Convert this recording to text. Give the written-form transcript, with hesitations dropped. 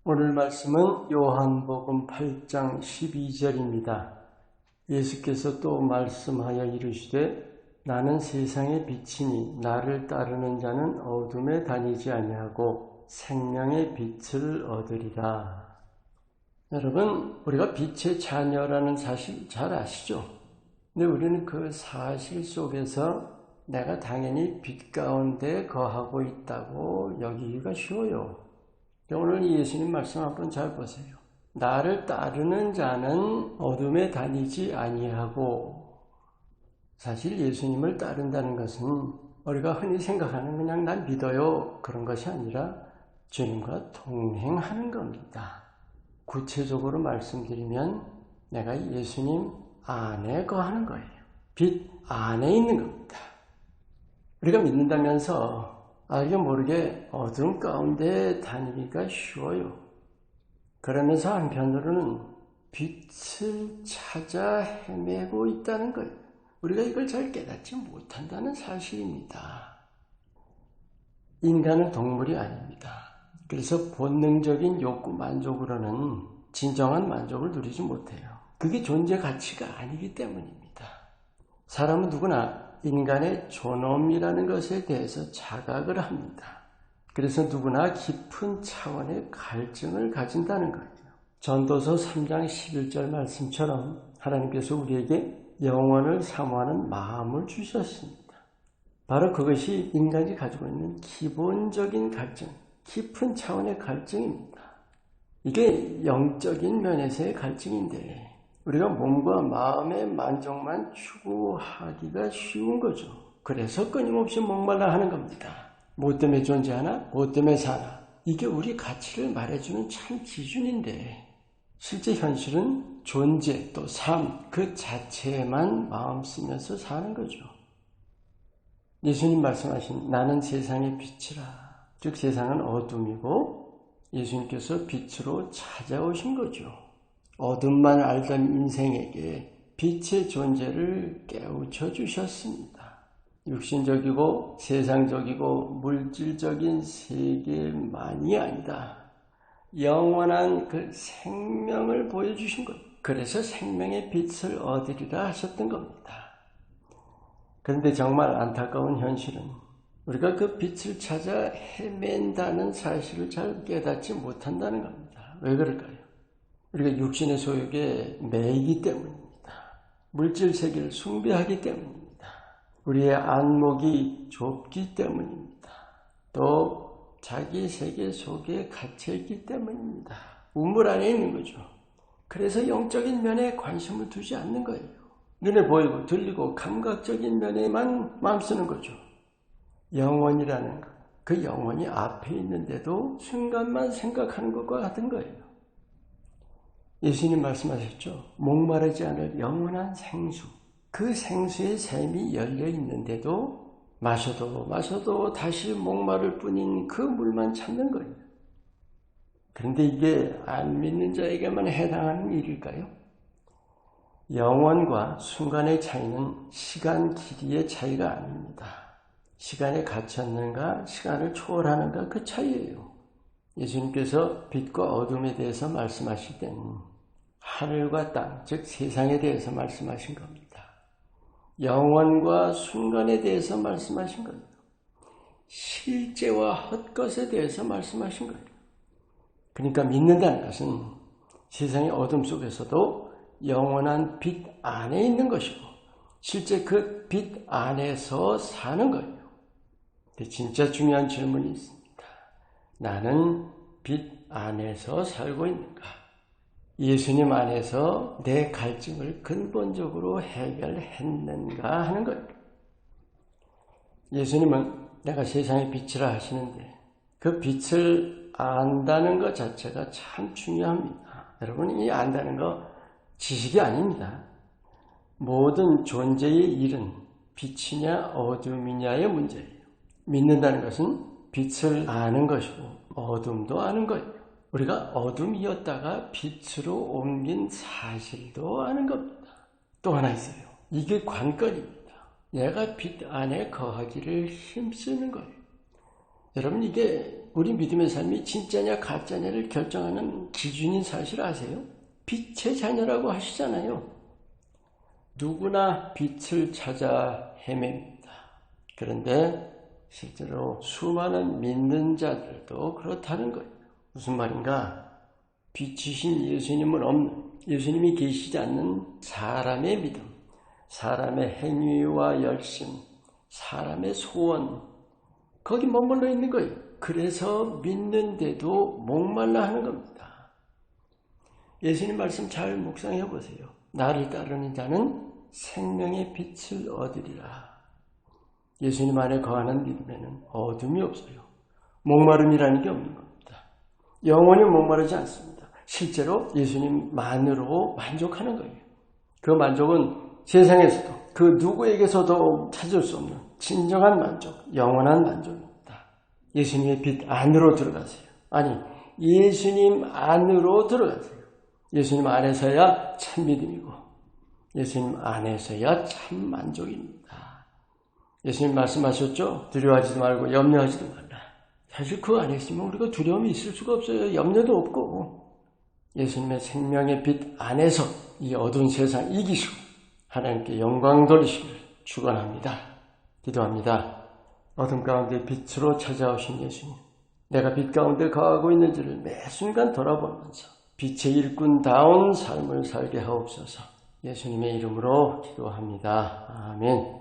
오늘 말씀은 요한복음 8장 12절입니다. 예수께서 또 말씀하여 이르시되 나는 세상의 빛이니 나를 따르는 자는 어둠에 다니지 아니하고 생명의 빛을 얻으리라. 여러분, 우리가 빛의 자녀라는 사실 잘 아시죠? 근데 우리는 그 사실 속에서 내가 당연히 빛 가운데 거하고 있다고 여기기가 쉬워요. 오늘 예수님 말씀 한번 잘 보세요. 나를 따르는 자는 어둠에 다니지 아니하고, 사실 예수님을 따른다는 것은 우리가 흔히 생각하는 그냥 난 믿어요 그런 것이 아니라 주님과 동행하는 겁니다. 구체적으로 말씀드리면 내가 예수님 안에 거하는 거예요. 빛 안에 있는 겁니다. 우리가 믿는다면서 알게 모르게 어둠 가운데 다니기가 쉬워요. 그러면서 한편으로는 빛을 찾아 헤매고 있다는 거예요. 우리가 이걸 잘 깨닫지 못한다는 사실입니다. 인간은 동물이 아닙니다. 그래서 본능적인 욕구 만족으로는 진정한 만족을 누리지 못해요. 그게 존재 가치가 아니기 때문입니다. 사람은 누구나 인간의 존엄이라는 것에 대해서 자각을 합니다. 그래서 누구나 깊은 차원의 갈증을 가진다는 거예요. 전도서 3장 11절 말씀처럼 하나님께서 우리에게 영원을 사모하는 마음을 주셨습니다. 바로 그것이 인간이 가지고 있는 기본적인 갈증, 깊은 차원의 갈증입니다. 이게 영적인 면에서의 갈증인데 우리가 몸과 마음의 만족만 추구하기가 쉬운 거죠. 그래서 끊임없이 목말라 하는 겁니다. 뭐 때문에 존재하나? 뭐 때문에 사나? 이게 우리 가치를 말해주는 참 기준인데 실제 현실은 존재 또 삶 그 자체에만 마음 쓰면서 사는 거죠. 예수님 말씀하신 나는 세상의 빛이라. 즉 세상은 어둠이고 예수님께서 빛으로 찾아오신 거죠. 어둠만 알던 인생에게 빛의 존재를 깨우쳐 주셨습니다. 육신적이고 세상적이고 물질적인 세계만이 아니다. 영원한 그 생명을 보여주신 것. 그래서 생명의 빛을 얻으리라 하셨던 겁니다. 그런데 정말 안타까운 현실은 우리가 그 빛을 찾아 헤맨다는 사실을 잘 깨닫지 못한다는 겁니다. 왜 그럴까요? 우리가 육신의 소욕에 매이기 때문입니다. 물질 세계를 숭배하기 때문입니다. 우리의 안목이 좁기 때문입니다. 또 자기 세계 속에 갇혀있기 때문입니다. 우물 안에 있는 거죠. 그래서 영적인 면에 관심을 두지 않는 거예요. 눈에 보이고 들리고 감각적인 면에만 마음 쓰는 거죠. 영혼이라는 것, 그 영혼이 앞에 있는데도 순간만 생각하는 것과 같은 거예요. 예수님 말씀하셨죠. 목마르지 않을 영원한 생수. 그 생수의 샘이 열려 있는데도 마셔도 다시 목마를 뿐인 그 물만 찾는 거예요. 그런데 이게 안 믿는 자에게만 해당하는 일일까요? 영원과 순간의 차이는 시간 길이의 차이가 아닙니다. 시간에 갇혔는가 시간을 초월하는가 그 차이예요. 예수님께서 빛과 어둠에 대해서 말씀하실 때는 하늘과 땅, 즉 세상에 대해서 말씀하신 겁니다. 영원과 순간에 대해서 말씀하신 거예요. 실제와 헛것에 대해서 말씀하신 거예요. 그러니까 믿는다는 것은 세상의 어둠 속에서도 영원한 빛 안에 있는 것이고 실제 그 빛 안에서 사는 거예요. 근데 진짜 중요한 질문이 있습니다. 나는 빛 안에서 살고 있는가? 예수님 안에서 내 갈증을 근본적으로 해결했는가 하는 거예요. 예수님은 내가 세상의 빛이라 하시는데 그 빛을 안다는 것 자체가 참 중요합니다. 여러분, 이 안다는 거 지식이 아닙니다. 모든 존재의 일은 빛이냐 어둠이냐의 문제예요. 믿는다는 것은 빛을 아는 것이고 어둠도 아는 거예요. 우리가 어둠이었다가 빛으로 옮긴 사실도 아는 겁니다. 또 하나 있어요. 이게 관건입니다. 내가 빛 안에 거하기를 힘쓰는 거예요. 여러분, 이게 우리 믿음의 삶이 진짜냐 가짜냐를 결정하는 기준인 사실 아세요? 빛의 자녀라고 하시잖아요. 누구나 빛을 찾아 헤맵니다. 그런데 실제로 수많은 믿는 자들도 그렇다는 거예요. 무슨 말인가? 빛이신 예수님은 없는, 예수님이 계시지 않는 사람의 믿음, 사람의 행위와 열심, 사람의 소원, 거기 머물러 있는 거예요. 그래서 믿는데도 목말라 하는 겁니다. 예수님 말씀 잘 묵상해 보세요. 나를 따르는 자는 생명의 빛을 얻으리라. 예수님 안에 거하는 믿음에는 어둠이 없어요. 목마름이라는 게 없는 겁니다. 영원히 목마르지 않습니다. 실제로 예수님만으로 만족하는 거예요. 그 만족은 세상에서도 그 누구에게서도 찾을 수 없는 진정한 만족, 영원한 만족입니다. 예수님의 빛 안으로 들어가세요. 아니, 예수님 안으로 들어가세요. 예수님 안에서야 참 믿음이고 예수님 안에서야 참 만족입니다. 예수님 말씀하셨죠? 두려워하지도 말고 염려하지도 말라. 사실 그 안에 있으면 우리가 두려움이 있을 수가 없어요. 염려도 없고. 예수님의 생명의 빛 안에서 이 어두운 세상 이기시고 하나님께 영광 돌리시기를 축원합니다. 기도합니다. 어둠 가운데 빛으로 찾아오신 예수님, 내가 빛 가운데 거하고 있는지를 매 순간 돌아보면서 빛의 일꾼다운 삶을 살게 하옵소서. 예수님의 이름으로 기도합니다. 아멘.